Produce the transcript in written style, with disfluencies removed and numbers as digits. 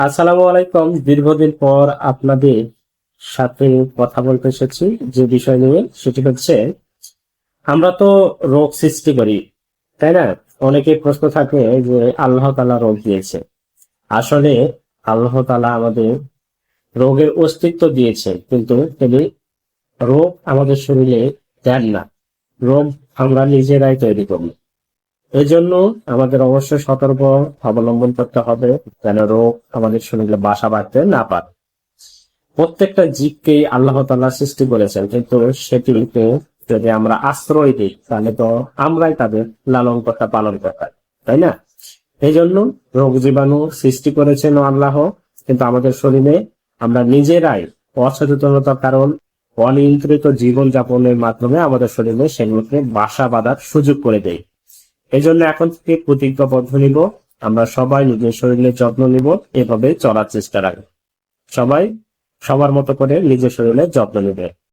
আসসালামু আলাইকুম। দীর্ঘদিন পর আপনাদের সাথে কথা বলতে এসেছি যে বিষয় নিয়ে, সেটি হচ্ছে আমরা তো রোগ সৃষ্টি করি, তাই না? অনেকের প্রশ্ন থাকে যে আল্লাহ তাআলা রোগ দিয়েছে। আসলে আল্লাহ তাআলা আমাদের রোগের অস্তিত্ব দিয়েছে, কিন্তু তিনি রোগ আমাদের শরীরে দেন না। রোগ আমরা নিজেরাই তৈরি করি। এজন্য আমাদের অবশ্যই সতর্ক অবলম্বন করতে হবে, যেন রোগ আমাদের শরীরে বাসা বাঁধতে না পারে। প্রত্যেকটা জীবকেই আল্লাহ তাআলা সৃষ্টি করেছেন, কিন্তু সেটিকে যদি আমরা আশ্রয় দিই তাহলে তো আমরাই তাদের লালন কর্তা পালন কর্তা, তাই না? এই জন্য রোগ জীবাণু সৃষ্টি করেছেন আল্লাহ, কিন্তু আমাদের শরীরে আমরা নিজেরাই অসচেতনতার কারণ অনিয়ন্ত্রিত জীবন যাপনের মাধ্যমে আমাদের শরীরে সেগুলোকে বাসা বাঁধার সুযোগ করে দেয়। এই জন্য এখন থেকে প্রতিজ্ঞাবদ্ধ নিব, আমরা সবাই নিজের শরীরের যত্ন নিব, এভাবে চলার চেষ্টা রাখবো। সবাই সবার মতো করে নিজের শরীরের যত্ন নেবে।